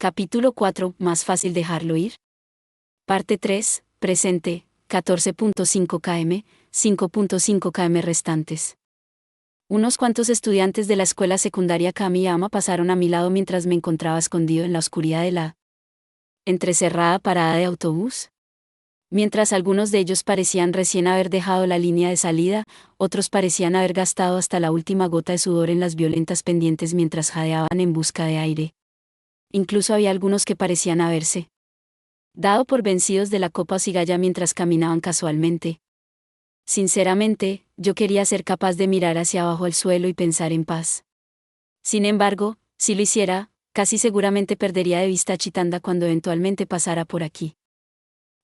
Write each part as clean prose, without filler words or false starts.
Capítulo 4. Más fácil dejarlo ir. Parte 3. Presente. 14.5 km, 5.5 km restantes. Unos cuantos estudiantes de la escuela secundaria Kamiyama pasaron a mi lado mientras me encontraba escondido en la oscuridad de la entrecerrada parada de autobús. Mientras algunos de ellos parecían recién haber dejado la línea de salida, otros parecían haber gastado hasta la última gota de sudor en las violentas pendientes mientras jadeaban en busca de aire. Incluso había algunos que parecían haberse dado por vencidos de la copa o cigalla mientras caminaban casualmente. Sinceramente, yo quería ser capaz de mirar hacia abajo al suelo y pensar en paz. Sin embargo, si lo hiciera, casi seguramente perdería de vista a Chitanda cuando eventualmente pasara por aquí.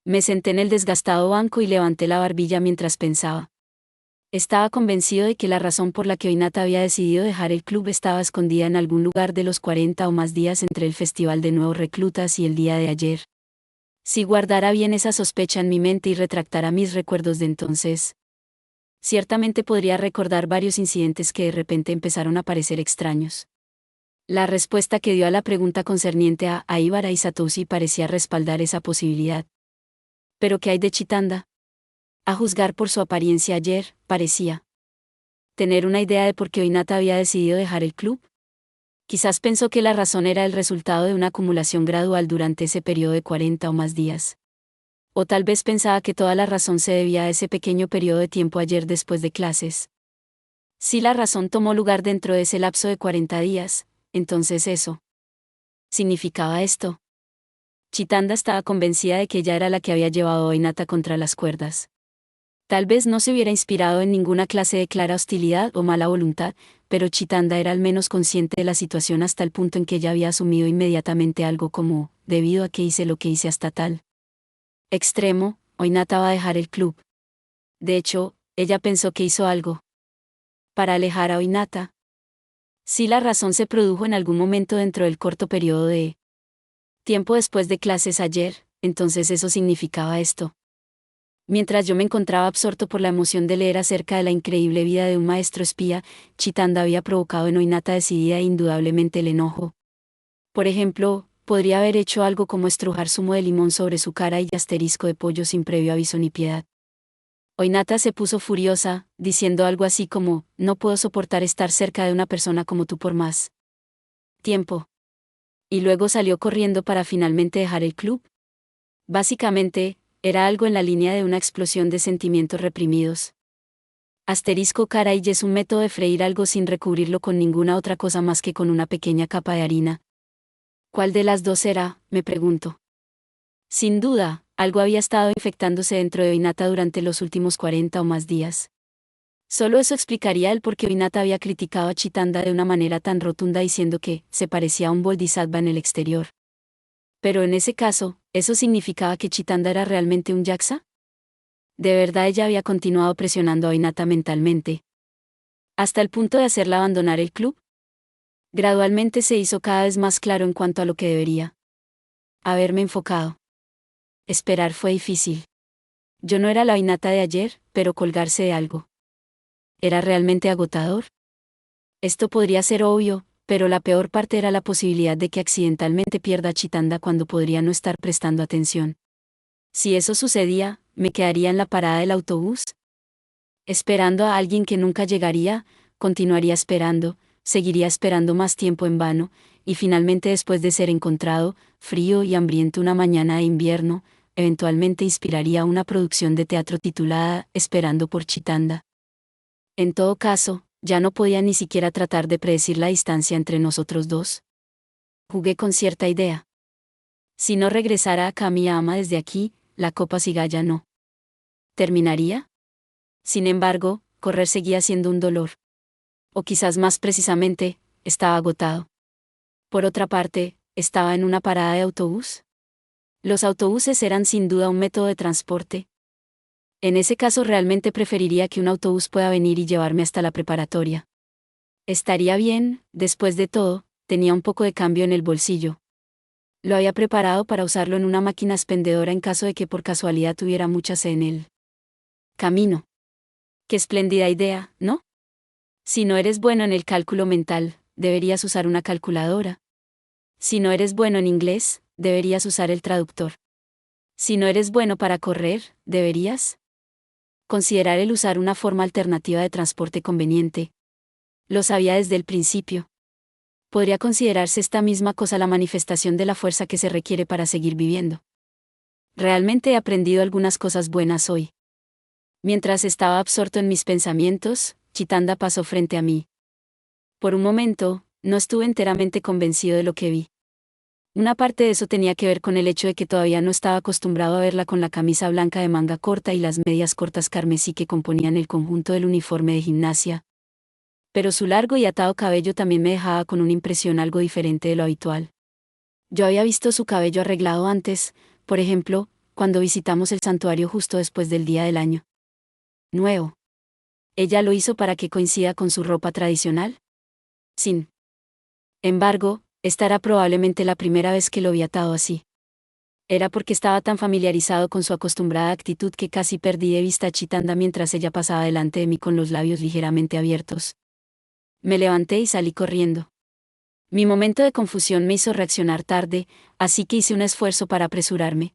Me senté en el desgastado banco y levanté la barbilla mientras pensaba. Estaba convencido de que la razón por la que Hinata había decidido dejar el club estaba escondida en algún lugar de los 40 o más días entre el festival de nuevos reclutas y el día de ayer. Si guardara bien esa sospecha en mi mente y retractara mis recuerdos de entonces, ciertamente podría recordar varios incidentes que de repente empezaron a parecer extraños. La respuesta que dio a la pregunta concerniente a Aibara y Satoshi parecía respaldar esa posibilidad. ¿Pero qué hay de Chitanda? A juzgar por su apariencia ayer, parecía tener una idea de por qué Hinata había decidido dejar el club. Quizás pensó que la razón era el resultado de una acumulación gradual durante ese periodo de 40 o más días. O tal vez pensaba que toda la razón se debía a ese pequeño periodo de tiempo ayer después de clases. Si la razón tomó lugar dentro de ese lapso de 40 días, entonces eso significaba esto. Chitanda estaba convencida de que ella era la que había llevado a Hinata contra las cuerdas. Tal vez no se hubiera inspirado en ninguna clase de clara hostilidad o mala voluntad, pero Chitanda era al menos consciente de la situación hasta el punto en que ella había asumido inmediatamente algo como, debido a que hice lo que hice hasta tal extremo, Hinata va a dejar el club. De hecho, ella pensó que hizo algo para alejar a Hinata. Si la razón se produjo en algún momento dentro del corto periodo de tiempo después de clases ayer, entonces eso significaba esto. Mientras yo me encontraba absorto por la emoción de leer acerca de la increíble vida de un maestro espía, Chitanda había provocado en Hinata decidida e indudablemente el enojo. Por ejemplo, podría haber hecho algo como estrujar zumo de limón sobre su cara y asterisco de pollo sin previo aviso ni piedad. Hinata se puso furiosa, diciendo algo así como, no puedo soportar estar cerca de una persona como tú por más tiempo. Y luego salió corriendo para finalmente dejar el club. Básicamente, era algo en la línea de una explosión de sentimientos reprimidos. Asterisco caray es un método de freír algo sin recubrirlo con ninguna otra cosa más que con una pequeña capa de harina. ¿Cuál de las dos era?, me pregunto. Sin duda, algo había estado infectándose dentro de Hinata durante los últimos 40 o más días. Solo eso explicaría el por qué Hinata había criticado a Chitanda de una manera tan rotunda diciendo que se parecía a un bodhisattva en el exterior. Pero en ese caso, ¿eso significaba que Chitanda era realmente un yaksa? De verdad ella había continuado presionando a Hinata mentalmente, hasta el punto de hacerla abandonar el club. Gradualmente se hizo cada vez más claro en cuanto a lo que debería haberme enfocado. Esperar fue difícil. Yo no era la Hinata de ayer, pero colgarse de algo ¿era realmente agotador? Esto podría ser obvio, pero la peor parte era la posibilidad de que accidentalmente pierda a Chitanda cuando podría no estar prestando atención. Si eso sucedía, ¿me quedaría en la parada del autobús? Esperando a alguien que nunca llegaría, continuaría esperando, seguiría esperando más tiempo en vano, y finalmente después de ser encontrado, frío y hambriento una mañana de invierno, eventualmente inspiraría una producción de teatro titulada Esperando por Chitanda. En todo caso, ya no podía ni siquiera tratar de predecir la distancia entre nosotros dos. Jugué con cierta idea. Si no regresara a Kamiyama desde aquí, la copa cigalla no terminaría. Sin embargo, correr seguía siendo un dolor. O quizás más precisamente, estaba agotado. Por otra parte, estaba en una parada de autobús. Los autobuses eran sin duda un método de transporte. En ese caso realmente preferiría que un autobús pueda venir y llevarme hasta la preparatoria. Estaría bien, después de todo, tenía un poco de cambio en el bolsillo. Lo había preparado para usarlo en una máquina expendedora en caso de que por casualidad tuviera muchas en el camino. Qué espléndida idea, ¿no? Si no eres bueno en el cálculo mental, deberías usar una calculadora. Si no eres bueno en inglés, deberías usar el traductor. Si no eres bueno para correr, deberías considerar el usar una forma alternativa de transporte conveniente. Lo sabía desde el principio. Podría considerarse esta misma cosa la manifestación de la fuerza que se requiere para seguir viviendo. Realmente he aprendido algunas cosas buenas hoy. Mientras estaba absorto en mis pensamientos, Chitanda pasó frente a mí. Por un momento, no estuve enteramente convencido de lo que vi. Una parte de eso tenía que ver con el hecho de que todavía no estaba acostumbrado a verla con la camisa blanca de manga corta y las medias cortas carmesí que componían el conjunto del uniforme de gimnasia. Pero su largo y atado cabello también me dejaba con una impresión algo diferente de lo habitual. Yo había visto su cabello arreglado antes, por ejemplo, cuando visitamos el santuario justo después del día del año nuevo. ¿Ella lo hizo para que coincida con su ropa tradicional? Sin embargo, esta era probablemente la primera vez que lo vi atado así. Era porque estaba tan familiarizado con su acostumbrada actitud que casi perdí de vista a Chitanda mientras ella pasaba delante de mí con los labios ligeramente abiertos. Me levanté y salí corriendo. Mi momento de confusión me hizo reaccionar tarde, así que hice un esfuerzo para apresurarme.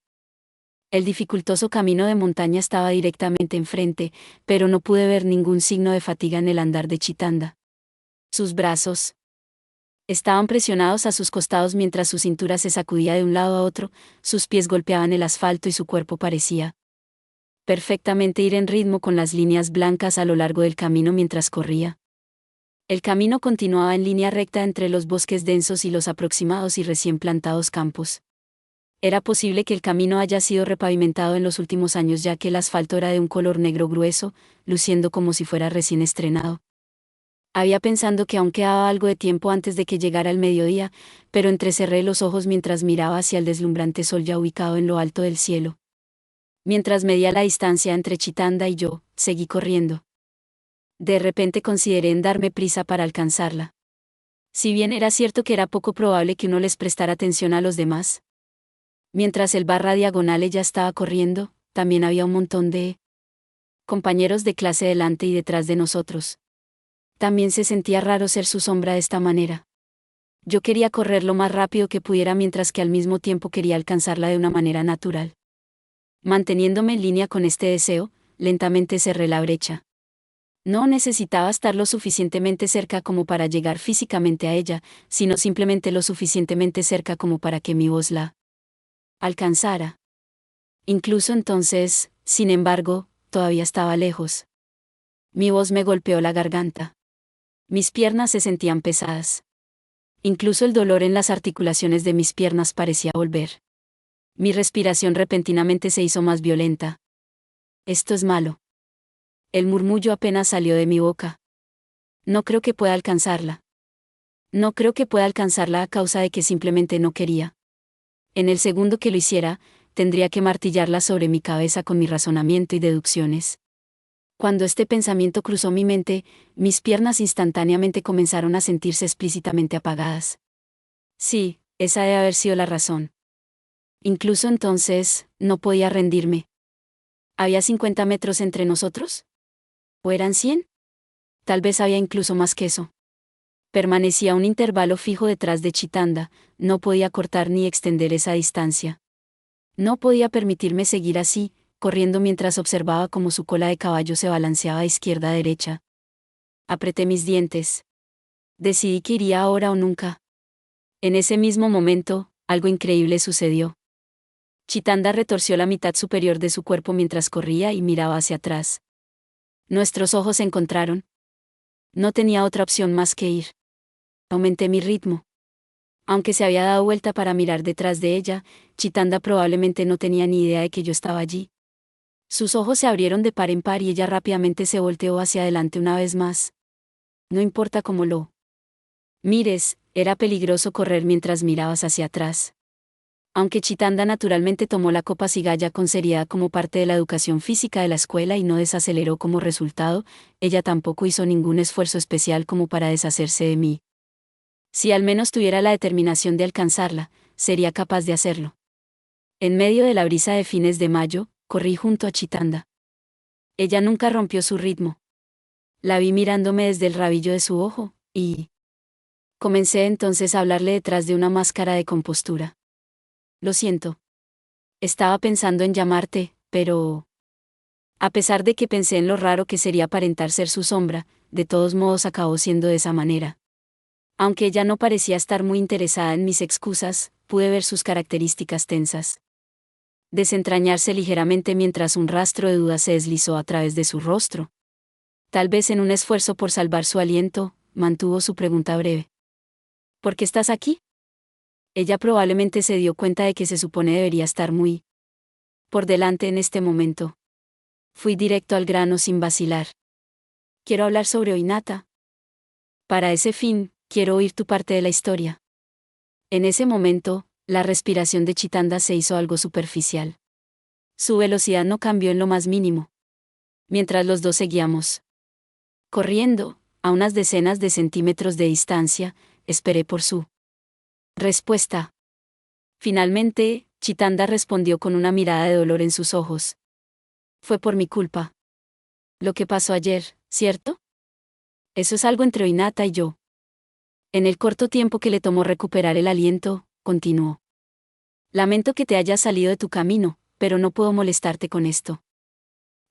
El dificultoso camino de montaña estaba directamente enfrente, pero no pude ver ningún signo de fatiga en el andar de Chitanda. Sus brazos estaban presionados a sus costados mientras su cintura se sacudía de un lado a otro, sus pies golpeaban el asfalto y su cuerpo parecía perfectamente ir en ritmo con las líneas blancas a lo largo del camino mientras corría. El camino continuaba en línea recta entre los bosques densos y los aproximados y recién plantados campos. Era posible que el camino haya sido repavimentado en los últimos años ya que el asfalto era de un color negro grueso, luciendo como si fuera recién estrenado. Había pensado que aún quedaba algo de tiempo antes de que llegara el mediodía, pero entrecerré los ojos mientras miraba hacia el deslumbrante sol ya ubicado en lo alto del cielo. Mientras medía la distancia entre Chitanda y yo, seguí corriendo. De repente consideré en darme prisa para alcanzarla. Si bien era cierto que era poco probable que uno les prestara atención a los demás. Mientras el barra diagonal ella estaba corriendo, también había un montón de compañeros de clase delante y detrás de nosotros. También se sentía raro ser su sombra de esta manera. Yo quería correr lo más rápido que pudiera mientras que al mismo tiempo quería alcanzarla de una manera natural. Manteniéndome en línea con este deseo, lentamente cerré la brecha. No necesitaba estar lo suficientemente cerca como para llegar físicamente a ella, sino simplemente lo suficientemente cerca como para que mi voz la alcanzara. Incluso entonces, sin embargo, todavía estaba lejos. Mi voz me golpeó la garganta. Mis piernas se sentían pesadas. Incluso el dolor en las articulaciones de mis piernas parecía volver. Mi respiración repentinamente se hizo más violenta. Esto es malo. El murmullo apenas salió de mi boca. No creo que pueda alcanzarla. No creo que pueda alcanzarla a causa de que simplemente no quería. En el segundo que lo hiciera, tendría que martillarla sobre mi cabeza con mi razonamiento y deducciones. Cuando este pensamiento cruzó mi mente, mis piernas instantáneamente comenzaron a sentirse explícitamente apagadas. Sí, esa debe haber sido la razón. Incluso entonces, no podía rendirme. ¿Había 50 metros entre nosotros? ¿O eran 100? Tal vez había incluso más que eso. Permanecía un intervalo fijo detrás de Chitanda, no podía cortar ni extender esa distancia. No podía permitirme seguir así, corriendo mientras observaba cómo su cola de caballo se balanceaba a izquierda a derecha. Apreté mis dientes. Decidí que iría ahora o nunca. En ese mismo momento, algo increíble sucedió. Chitanda retorció la mitad superior de su cuerpo mientras corría y miraba hacia atrás. Nuestros ojos se encontraron. No tenía otra opción más que ir. Aumenté mi ritmo. Aunque se había dado vuelta para mirar detrás de ella, Chitanda probablemente no tenía ni idea de que yo estaba allí. Sus ojos se abrieron de par en par y ella rápidamente se volteó hacia adelante una vez más. No importa cómo lo mires, era peligroso correr mientras mirabas hacia atrás. Aunque Chitanda naturalmente tomó la copa cigaya con seriedad como parte de la educación física de la escuela y no desaceleró como resultado, ella tampoco hizo ningún esfuerzo especial como para deshacerse de mí. Si al menos tuviera la determinación de alcanzarla, sería capaz de hacerlo. En medio de la brisa de fines de mayo, corrí junto a Chitanda. Ella nunca rompió su ritmo. La vi mirándome desde el rabillo de su ojo, y Comencé entonces a hablarle detrás de una máscara de compostura. Lo siento. Estaba pensando en llamarte, pero... A pesar de que pensé en lo raro que sería aparentar ser su sombra, de todos modos acabó siendo de esa manera. Aunque ella no parecía estar muy interesada en mis excusas, pude ver sus características tensas desentrañarse ligeramente mientras un rastro de duda se deslizó a través de su rostro. Tal vez en un esfuerzo por salvar su aliento, mantuvo su pregunta breve. ¿Por qué estás aquí? Ella probablemente se dio cuenta de que se supone debería estar muy por delante en este momento. Fui directo al grano sin vacilar. Quiero hablar sobre Oinata. Para ese fin, quiero oír tu parte de la historia. En ese momento, la respiración de Chitanda se hizo algo superficial. Su velocidad no cambió en lo más mínimo. Mientras los dos seguíamos corriendo, a unas decenas de centímetros de distancia, esperé por su respuesta. Finalmente, Chitanda respondió con una mirada de dolor en sus ojos. Fue por mi culpa. Lo que pasó ayer, ¿cierto? Eso es algo entre Oinata y yo. En el corto tiempo que le tomó recuperar el aliento, continuó. Lamento que te hayas salido de tu camino, pero no puedo molestarte con esto.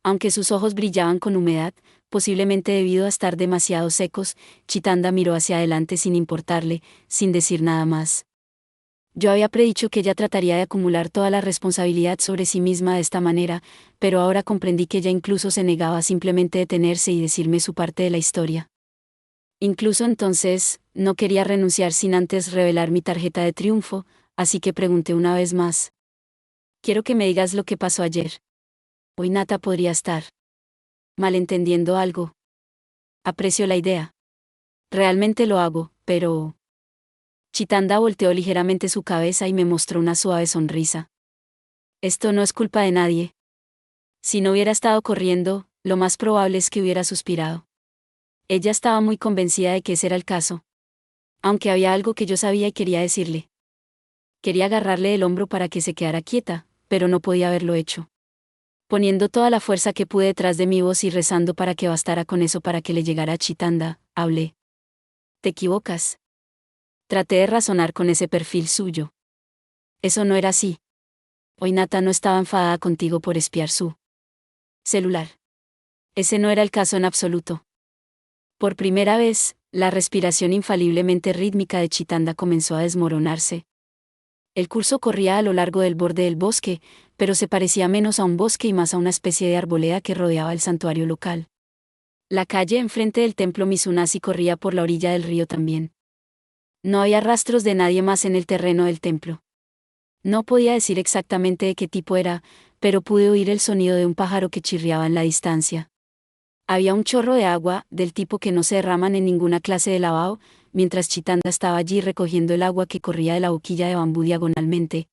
Aunque sus ojos brillaban con humedad, posiblemente debido a estar demasiado secos, Chitanda miró hacia adelante sin importarle, sin decir nada más. Yo había predicho que ella trataría de acumular toda la responsabilidad sobre sí misma de esta manera, pero ahora comprendí que ella incluso se negaba a simplemente detenerse y decirme su parte de la historia. Incluso entonces, no quería renunciar sin antes revelar mi tarjeta de triunfo, así que pregunté una vez más. Quiero que me digas lo que pasó ayer. Oinata podría estar malentendiendo algo. Aprecio la idea. Realmente lo hago, pero... Chitanda volteó ligeramente su cabeza y me mostró una suave sonrisa. Esto no es culpa de nadie. Si no hubiera estado corriendo, lo más probable es que hubiera suspirado. Ella estaba muy convencida de que ese era el caso. Aunque había algo que yo sabía y quería decirle. Quería agarrarle el hombro para que se quedara quieta, pero no podía haberlo hecho. Poniendo toda la fuerza que pude detrás de mi voz y rezando para que bastara con eso para que le llegara a Chitanda, hablé. Te equivocas. Traté de razonar con ese perfil suyo. Eso no era así. Oinata no estaba enfadada contigo por espiar su celular. Ese no era el caso en absoluto. Por primera vez, la respiración infaliblemente rítmica de Chitanda comenzó a desmoronarse. El curso corría a lo largo del borde del bosque, pero se parecía menos a un bosque y más a una especie de arboleda que rodeaba el santuario local. La calle enfrente del templo Mizunasi corría por la orilla del río también. No había rastros de nadie más en el terreno del templo. No podía decir exactamente de qué tipo era, pero pude oír el sonido de un pájaro que chirriaba en la distancia. Había un chorro de agua, del tipo que no se derraman en ninguna clase de lavado, mientras Chitanda estaba allí recogiendo el agua que corría de la boquilla de bambú diagonalmente.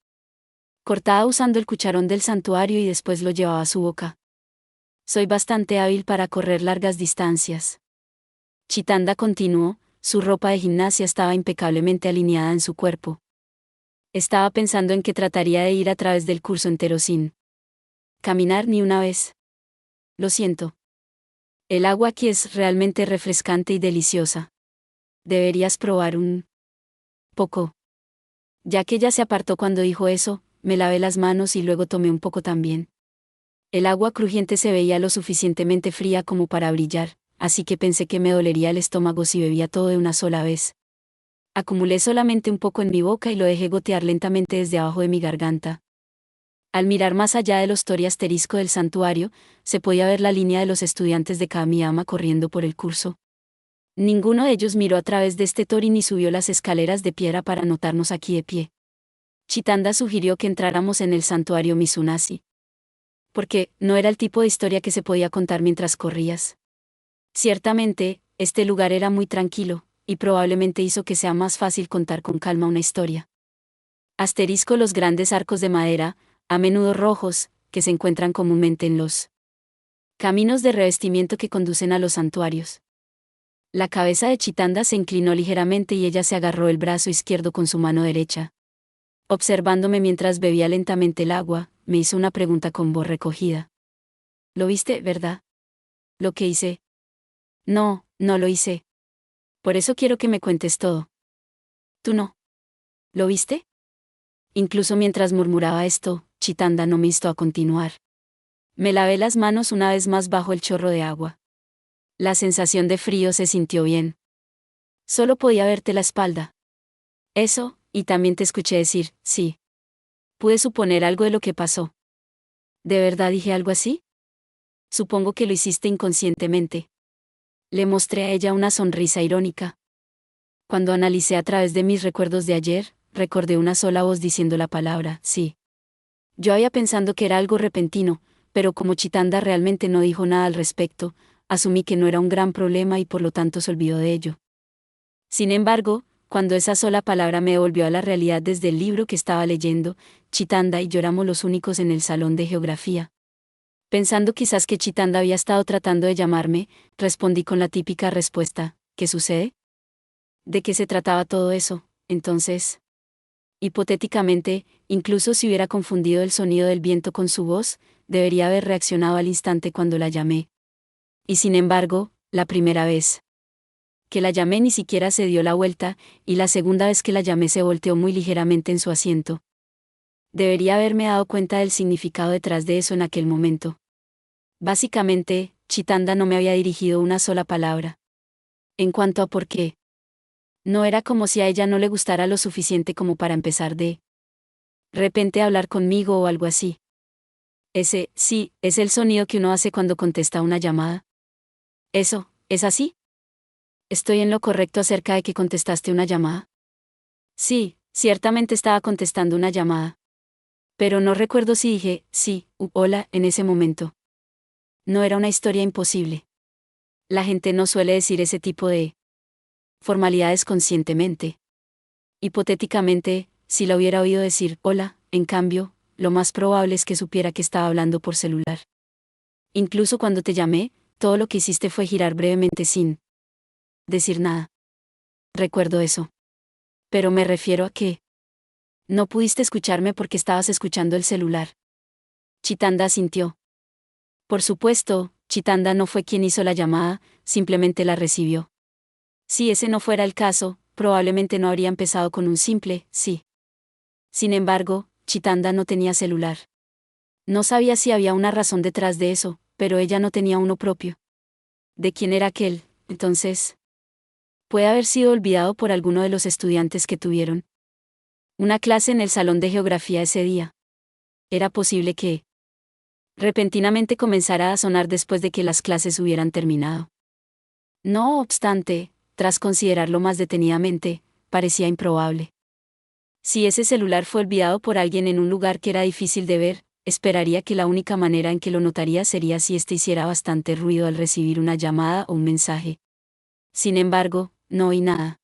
Cortaba usando el cucharón del santuario y después lo llevaba a su boca. Soy bastante hábil para correr largas distancias. Chitanda continuó, su ropa de gimnasia estaba impecablemente alineada en su cuerpo. Estaba pensando en que trataría de ir a través del curso entero sin caminar ni una vez. Lo siento. El agua aquí es realmente refrescante y deliciosa. Deberías probar un poco. Ya que ella se apartó cuando dijo eso, me lavé las manos y luego tomé un poco también. El agua crujiente se veía lo suficientemente fría como para brillar, así que pensé que me dolería el estómago si bebía todo de una sola vez. Acumulé solamente un poco en mi boca y lo dejé gotear lentamente desde abajo de mi garganta. Al mirar más allá del ostori asterisco del santuario, se podía ver la línea de los estudiantes de Kamiyama corriendo por el curso. Ninguno de ellos miró a través de este tori ni subió las escaleras de piedra para notarnos aquí de pie. Chitanda sugirió que entráramos en el santuario Mizunasi. Porque no era el tipo de historia que se podía contar mientras corrías. Ciertamente, este lugar era muy tranquilo, y probablemente hizo que sea más fácil contar con calma una historia. Asterisco los grandes arcos de madera, a menudo rojos, que se encuentran comúnmente en los caminos de revestimiento que conducen a los santuarios. La cabeza de Chitanda se inclinó ligeramente y ella se agarró el brazo izquierdo con su mano derecha. Observándome mientras bebía lentamente el agua, me hizo una pregunta con voz recogida. ¿Lo viste, verdad? ¿Lo que hice? No, no lo hice. Por eso quiero que me cuentes todo. ¿Tú no? ¿Lo viste? Incluso mientras murmuraba esto, Chitanda no me instó a continuar. Me lavé las manos una vez más bajo el chorro de agua. La sensación de frío se sintió bien. Solo podía verte la espalda. Eso, y también te escuché decir, sí. Pude suponer algo de lo que pasó. ¿De verdad dije algo así? Supongo que lo hiciste inconscientemente. Le mostré a ella una sonrisa irónica. Cuando analicé a través de mis recuerdos de ayer, recordé una sola voz diciendo la palabra, sí. Yo había pensado que era algo repentino, pero como Chitanda realmente no dijo nada al respecto, asumí que no era un gran problema y por lo tanto se olvidó de ello. Sin embargo, cuando esa sola palabra me devolvió a la realidad desde el libro que estaba leyendo, Chitanda y yo éramos los únicos en el salón de geografía. Pensando quizás que Chitanda había estado tratando de llamarme, respondí con la típica respuesta, ¿qué sucede? ¿De qué se trataba todo eso, entonces? Hipotéticamente, incluso si hubiera confundido el sonido del viento con su voz, debería haber reaccionado al instante cuando la llamé. Y sin embargo, la primera vez que la llamé ni siquiera se dio la vuelta, y la segunda vez que la llamé se volteó muy ligeramente en su asiento. Debería haberme dado cuenta del significado detrás de eso en aquel momento. Básicamente, Chitanda no me había dirigido una sola palabra. En cuanto a por qué, no era como si a ella no le gustara lo suficiente como para empezar de repente a hablar conmigo o algo así. Ese, sí, es el sonido que uno hace cuando contesta una llamada. Eso, ¿es así? ¿Estoy en lo correcto acerca de que contestaste una llamada? Sí, ciertamente estaba contestando una llamada. Pero no recuerdo si dije, sí, u hola, en ese momento. No era una historia imposible. La gente no suele decir ese tipo de formalidades conscientemente. Hipotéticamente, si la hubiera oído decir, hola, en cambio, lo más probable es que supiera que estaba hablando por celular. Incluso cuando te llamé, todo lo que hiciste fue girar brevemente sin decir nada. Recuerdo eso. Pero me refiero a que no pudiste escucharme porque estabas escuchando el celular. Chitanda asintió. Por supuesto, Chitanda no fue quien hizo la llamada, simplemente la recibió. Si ese no fuera el caso, probablemente no habría empezado con un simple sí. Sin embargo, Chitanda no tenía celular. No sabía si había una razón detrás de eso, pero ella no tenía uno propio. ¿De quién era aquel, entonces? Puede haber sido olvidado por alguno de los estudiantes que tuvieron una clase en el salón de geografía ese día. Era posible que repentinamente comenzara a sonar después de que las clases hubieran terminado. No obstante, tras considerarlo más detenidamente, parecía improbable. Si ese celular fue olvidado por alguien en un lugar que era difícil de ver, esperaría que la única manera en que lo notaría sería si éste hiciera bastante ruido al recibir una llamada o un mensaje. Sin embargo, no oí nada.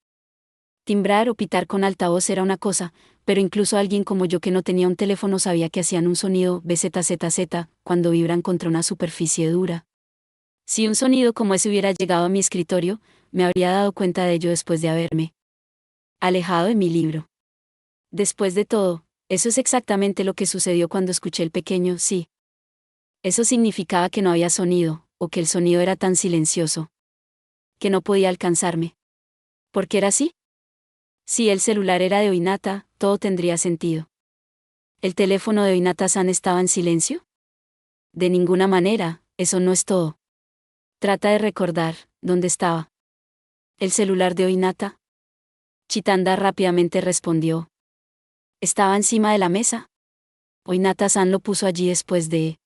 Timbrar o pitar con altavoz era una cosa, pero incluso alguien como yo que no tenía un teléfono sabía que hacían un sonido bzzz cuando vibran contra una superficie dura. Si un sonido como ese hubiera llegado a mi escritorio, me habría dado cuenta de ello después de haberme alejado de mi libro. Después de todo, eso es exactamente lo que sucedió cuando escuché el pequeño sí. Eso significaba que no había sonido, o que el sonido era tan silencioso que no podía alcanzarme. ¿Por qué era así? Si el celular era de Oinata, todo tendría sentido. ¿El teléfono de Oinata-san estaba en silencio? De ninguna manera, eso no es todo. Trata de recordar, ¿dónde estaba? ¿El celular de Oinata? Chitanda rápidamente respondió. Estaba encima de la mesa. Oinata-san lo puso allí después de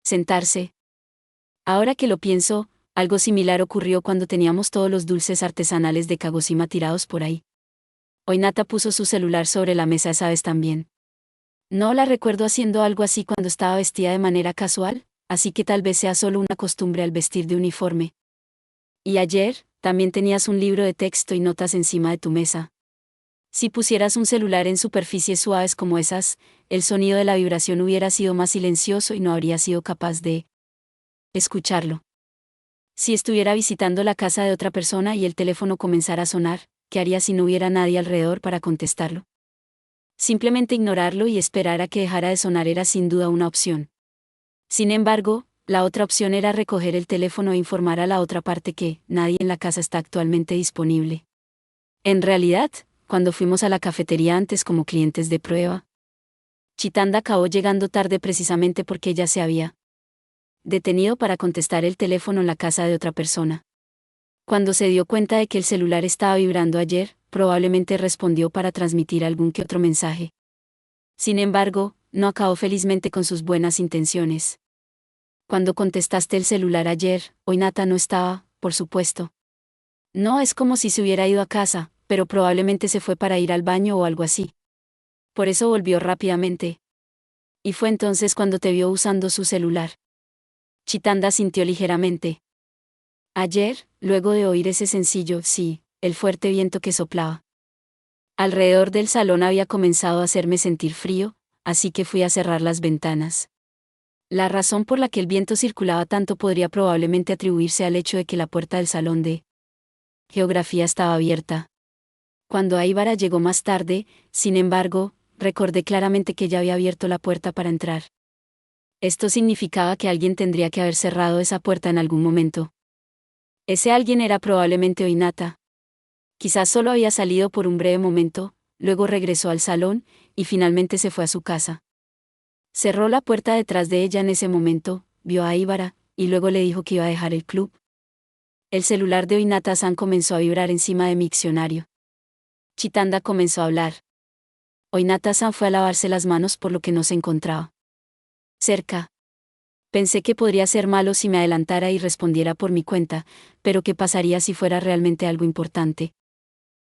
sentarse. Ahora que lo pienso, algo similar ocurrió cuando teníamos todos los dulces artesanales de Kagoshima tirados por ahí. Oinata puso su celular sobre la mesa esa vez también. No la recuerdo haciendo algo así cuando estaba vestida de manera casual, así que tal vez sea solo una costumbre al vestir de uniforme. Y ayer, también tenías un libro de texto y notas encima de tu mesa. Si pusieras un celular en superficies suaves como esas, el sonido de la vibración hubiera sido más silencioso y no habría sido capaz de escucharlo. Si estuviera visitando la casa de otra persona y el teléfono comenzara a sonar, ¿qué haría si no hubiera nadie alrededor para contestarlo? Simplemente ignorarlo y esperar a que dejara de sonar era sin duda una opción. Sin embargo, la otra opción era recoger el teléfono e informar a la otra parte que nadie en la casa está actualmente disponible. En realidad, cuando fuimos a la cafetería antes como clientes de prueba. Chitanda acabó llegando tarde precisamente porque ella se había detenido para contestar el teléfono en la casa de otra persona. Cuando se dio cuenta de que el celular estaba vibrando ayer, probablemente respondió para transmitir algún que otro mensaje. Sin embargo, no acabó felizmente con sus buenas intenciones. Cuando contestaste el celular ayer, Oinata no estaba, por supuesto. No es como si se hubiera ido a casa, pero probablemente se fue para ir al baño o algo así. Por eso volvió rápidamente. Y fue entonces cuando te vio usando su celular. Chitanda sintió ligeramente. Ayer, luego de oír ese sencillo sí, el fuerte viento que soplaba alrededor del salón había comenzado a hacerme sentir frío, así que fui a cerrar las ventanas. La razón por la que el viento circulaba tanto podría probablemente atribuirse al hecho de que la puerta del salón de geografía estaba abierta. Cuando Aibara llegó más tarde, sin embargo, recordé claramente que ella había abierto la puerta para entrar. Esto significaba que alguien tendría que haber cerrado esa puerta en algún momento. Ese alguien era probablemente Oinata. Quizás solo había salido por un breve momento, luego regresó al salón, y finalmente se fue a su casa. Cerró la puerta detrás de ella en ese momento, vio a Aibara, y luego le dijo que iba a dejar el club. El celular de Oinata-san comenzó a vibrar encima de mi diccionario. Chitanda comenzó a hablar. Oinata-san fue a lavarse las manos por lo que no se encontraba cerca. Pensé que podría ser malo si me adelantara y respondiera por mi cuenta, pero ¿qué pasaría si fuera realmente algo importante?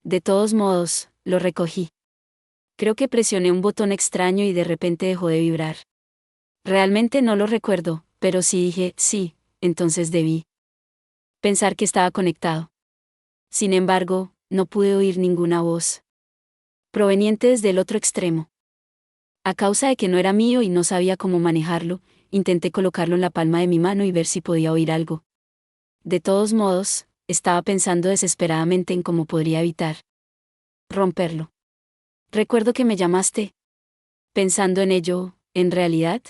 De todos modos, lo recogí. Creo que presioné un botón extraño y de repente dejó de vibrar. Realmente no lo recuerdo, pero si dije, sí, entonces debí pensar que estaba conectado. Sin embargo, no pude oír ninguna voz proveniente desde el otro extremo. A causa de que no era mío y no sabía cómo manejarlo, intenté colocarlo en la palma de mi mano y ver si podía oír algo. De todos modos, estaba pensando desesperadamente en cómo podría evitar romperlo. Recuerdo que me llamaste. Pensando en ello, ¿en realidad?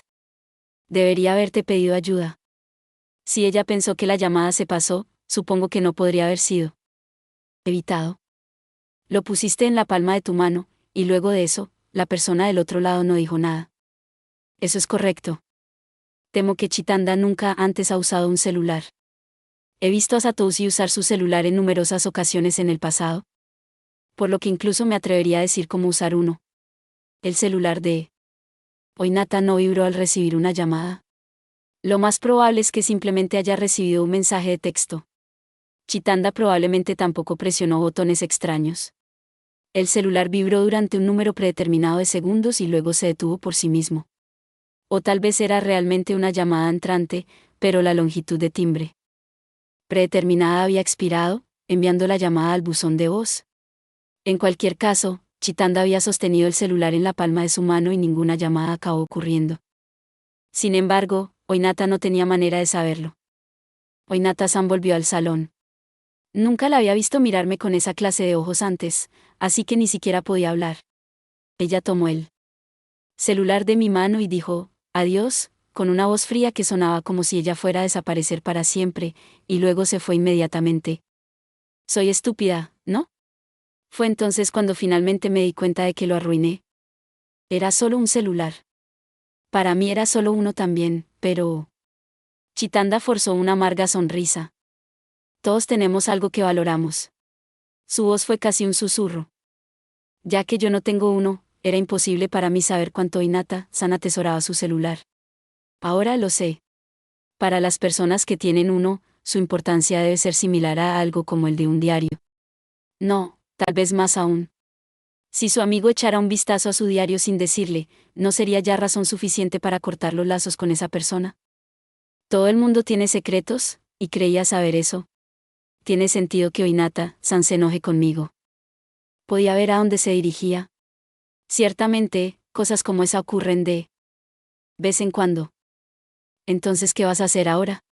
Debería haberte pedido ayuda. Si ella pensó que la llamada se pasó, supongo que no podría haber sido evitado. Lo pusiste en la palma de tu mano, y luego de eso, la persona del otro lado no dijo nada. Eso es correcto. Temo que Chitanda nunca antes ha usado un celular. He visto a Satoshi usar su celular en numerosas ocasiones en el pasado, por lo que incluso me atrevería a decir cómo usar uno. El celular de Oinata no vibró al recibir una llamada. Lo más probable es que simplemente haya recibido un mensaje de texto. Chitanda probablemente tampoco presionó botones extraños. El celular vibró durante un número predeterminado de segundos y luego se detuvo por sí mismo. O tal vez era realmente una llamada entrante, pero la longitud de timbre predeterminada había expirado, enviando la llamada al buzón de voz. En cualquier caso, Chitanda había sostenido el celular en la palma de su mano y ninguna llamada acabó ocurriendo. Sin embargo, Oinata no tenía manera de saberlo. Oinata-san volvió al salón. Nunca la había visto mirarme con esa clase de ojos antes, así que ni siquiera podía hablar. Ella tomó el celular de mi mano y dijo, adiós, con una voz fría que sonaba como si ella fuera a desaparecer para siempre, y luego se fue inmediatamente. Soy estúpida, ¿no? Fue entonces cuando finalmente me di cuenta de que lo arruiné. Era solo un celular. Para mí era solo uno también, pero... Chitanda forzó una amarga sonrisa. Todos tenemos algo que valoramos. Su voz fue casi un susurro. Ya que yo no tengo uno, era imposible para mí saber cuánto Oinata-san atesoraba su celular. Ahora lo sé. Para las personas que tienen uno, su importancia debe ser similar a algo como el de un diario. No, tal vez más aún. Si su amigo echara un vistazo a su diario sin decirle, ¿no sería ya razón suficiente para cortar los lazos con esa persona? Todo el mundo tiene secretos, y creía saber eso. Tiene sentido que Oinata-san se enoje conmigo. Podía ver a dónde se dirigía. Ciertamente, cosas como esa ocurren de vez en cuando. Entonces, ¿qué vas a hacer ahora?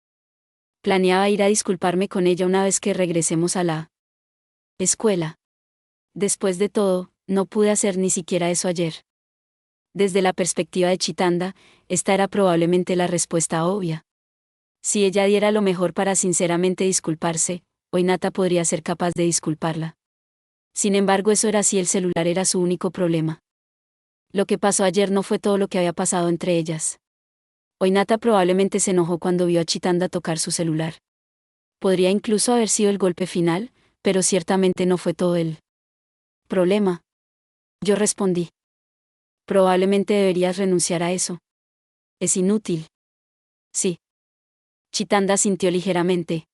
Planeaba ir a disculparme con ella una vez que regresemos a la escuela. Después de todo, no pude hacer ni siquiera eso ayer. Desde la perspectiva de Chitanda, esta era probablemente la respuesta obvia. Si ella diera lo mejor para sinceramente disculparse, Oinata podría ser capaz de disculparla. Sin embargo, eso era si el celular era su único problema. Lo que pasó ayer no fue todo lo que había pasado entre ellas. Oinata probablemente se enojó cuando vio a Chitanda tocar su celular. Podría incluso haber sido el golpe final, pero ciertamente no fue todo el problema. Yo respondí. Probablemente deberías renunciar a eso. Es inútil. Sí. Chitanda sintió ligeramente.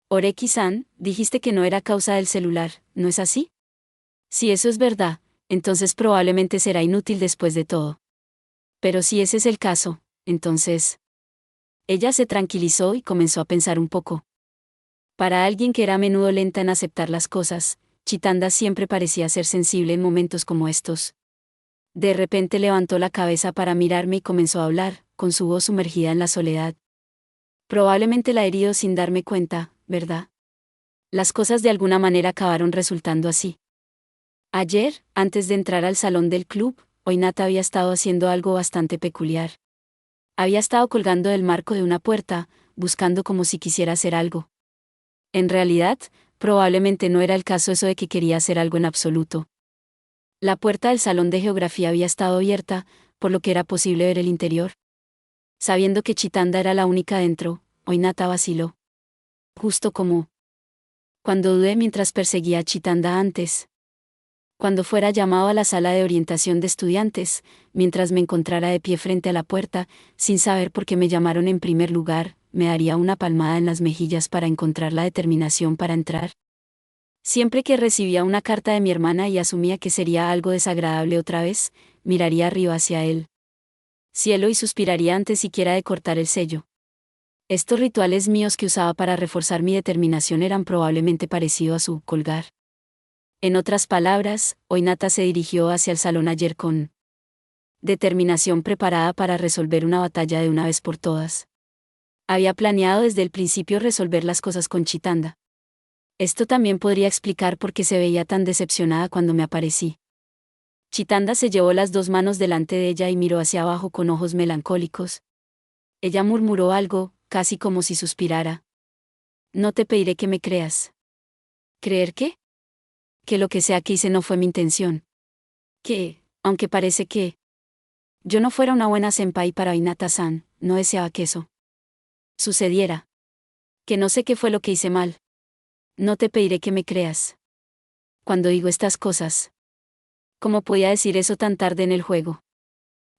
Oreki-san, dijiste que no era causa del celular, ¿no es así? Si eso es verdad, entonces probablemente será inútil después de todo. Pero si ese es el caso, entonces... Ella se tranquilizó y comenzó a pensar un poco. Para alguien que era a menudo lenta en aceptar las cosas, Chitanda siempre parecía ser sensible en momentos como estos. De repente levantó la cabeza para mirarme y comenzó a hablar, con su voz sumergida en la soledad. Probablemente la he herido sin darme cuenta, ¿verdad? Las cosas de alguna manera acabaron resultando así. Ayer, antes de entrar al salón del club, Oinata había estado haciendo algo bastante peculiar. Había estado colgando del marco de una puerta, buscando como si quisiera hacer algo. En realidad, probablemente no era el caso eso de que quería hacer algo en absoluto. La puerta del salón de geografía había estado abierta, por lo que era posible ver el interior. Sabiendo que Chitanda era la única dentro, Oinata vaciló. Justo como cuando dudé mientras perseguía a Chitanda antes. Cuando fuera llamado a la sala de orientación de estudiantes, mientras me encontrara de pie frente a la puerta, sin saber por qué me llamaron en primer lugar, me daría una palmada en las mejillas para encontrar la determinación para entrar. Siempre que recibía una carta de mi hermana y asumía que sería algo desagradable otra vez, miraría arriba hacia él. Cielo, y suspiraría antes siquiera de cortar el sello. Estos rituales míos que usaba para reforzar mi determinación eran probablemente parecidos a su colgar. En otras palabras, Oinata se dirigió hacia el salón ayer con determinación preparada para resolver una batalla de una vez por todas. Había planeado desde el principio resolver las cosas con Chitanda. Esto también podría explicar por qué se veía tan decepcionada cuando me aparecí. Chitanda se llevó las dos manos delante de ella y miró hacia abajo con ojos melancólicos. Ella murmuró algo, casi como si suspirara. No te pediré que me creas. ¿Creer qué? Que lo que sea que hice no fue mi intención. Que, aunque parece que yo no fuera una buena senpai para Hinata-san, no deseaba que eso sucediera. Que no sé qué fue lo que hice mal. No te pediré que me creas. Cuando digo estas cosas. ¿Cómo podía decir eso tan tarde en el juego?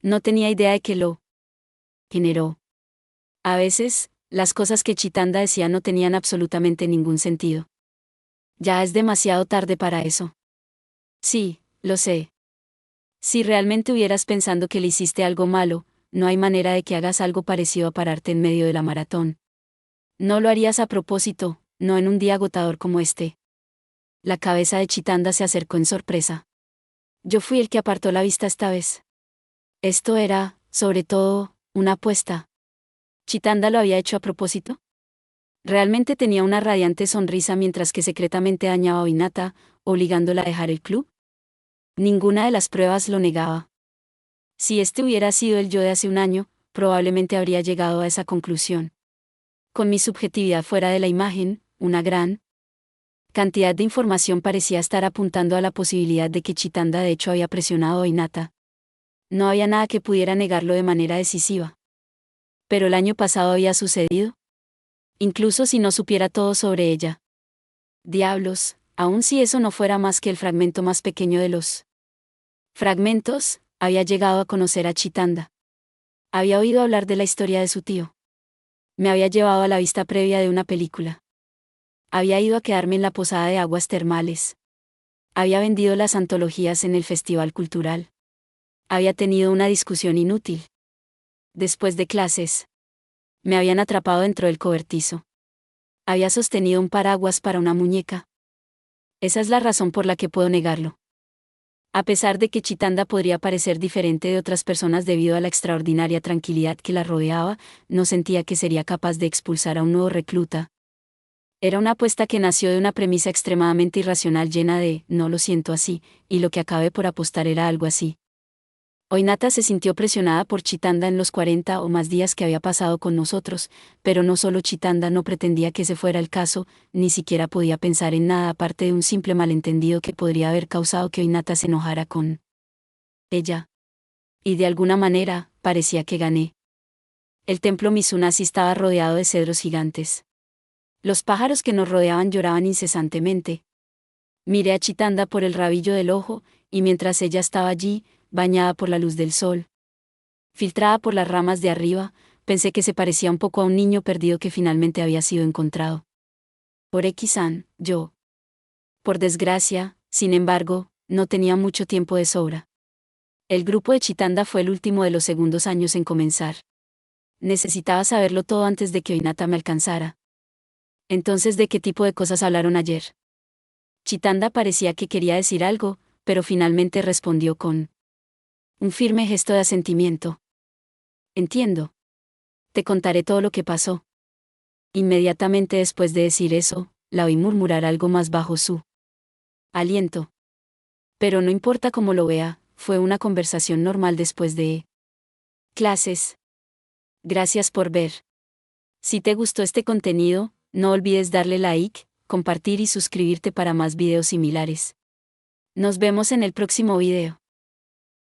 No tenía idea de que lo generó. A veces, las cosas que Chitanda decía no tenían absolutamente ningún sentido. Ya es demasiado tarde para eso. Sí, lo sé. Si realmente hubieras pensando que le hiciste algo malo, no hay manera de que hagas algo parecido a pararte en medio de la maratón. No lo harías a propósito, no en un día agotador como este. La cabeza de Chitanda se acercó en sorpresa. Yo fui el que apartó la vista esta vez. Esto era, sobre todo, una apuesta. ¿Chitanda lo había hecho a propósito? Realmente tenía una radiante sonrisa mientras que secretamente dañaba a Hinata, obligándola a dejar el club. Ninguna de las pruebas lo negaba. Si este hubiera sido el yo de hace un año, probablemente habría llegado a esa conclusión. Con mi subjetividad fuera de la imagen, una gran cantidad de información parecía estar apuntando a la posibilidad de que Chitanda de hecho había presionado a Hinata. No había nada que pudiera negarlo de manera decisiva. Pero el año pasado había sucedido. Incluso si no supiera todo sobre ella. Diablos, aun si eso no fuera más que el fragmento más pequeño de los fragmentos, había llegado a conocer a Chitanda. Había oído hablar de la historia de su tío. Me había llevado a la vista previa de una película. Había ido a quedarme en la posada de aguas termales. Había vendido las antologías en el festival cultural. Había tenido una discusión inútil. Después de clases. Me habían atrapado dentro del cobertizo. Había sostenido un paraguas para una muñeca. Esa es la razón por la que puedo negarlo. A pesar de que Chitanda podría parecer diferente de otras personas debido a la extraordinaria tranquilidad que la rodeaba, no sentía que sería capaz de expulsar a un nuevo recluta. Era una apuesta que nació de una premisa extremadamente irracional llena de «no lo siento así», y lo que acabé por apostar era algo así. Oinata se sintió presionada por Chitanda en los 40 o más días que había pasado con nosotros, pero no solo Chitanda no pretendía que ese fuera el caso, ni siquiera podía pensar en nada aparte de un simple malentendido que podría haber causado que Oinata se enojara con ella. Y de alguna manera, parecía que gané. El templo Mizunasi estaba rodeado de cedros gigantes. Los pájaros que nos rodeaban lloraban incesantemente. Miré a Chitanda por el rabillo del ojo, y mientras ella estaba allí, bañada por la luz del sol, filtrada por las ramas de arriba, pensé que se parecía un poco a un niño perdido que finalmente había sido encontrado. Oreki-san, yo. Por desgracia, sin embargo, no tenía mucho tiempo de sobra. El grupo de Chitanda fue el último de los segundos años en comenzar. Necesitaba saberlo todo antes de que Oinata me alcanzara. Entonces, ¿de qué tipo de cosas hablaron ayer? Chitanda parecía que quería decir algo, pero finalmente respondió con un firme gesto de asentimiento. Entiendo. Te contaré todo lo que pasó. Inmediatamente después de decir eso, la oí murmurar algo más bajo su aliento. Pero no importa cómo lo vea, fue una conversación normal después de clases. Gracias por ver. Si te gustó este contenido, no olvides darle like, compartir y suscribirte para más videos similares. Nos vemos en el próximo video.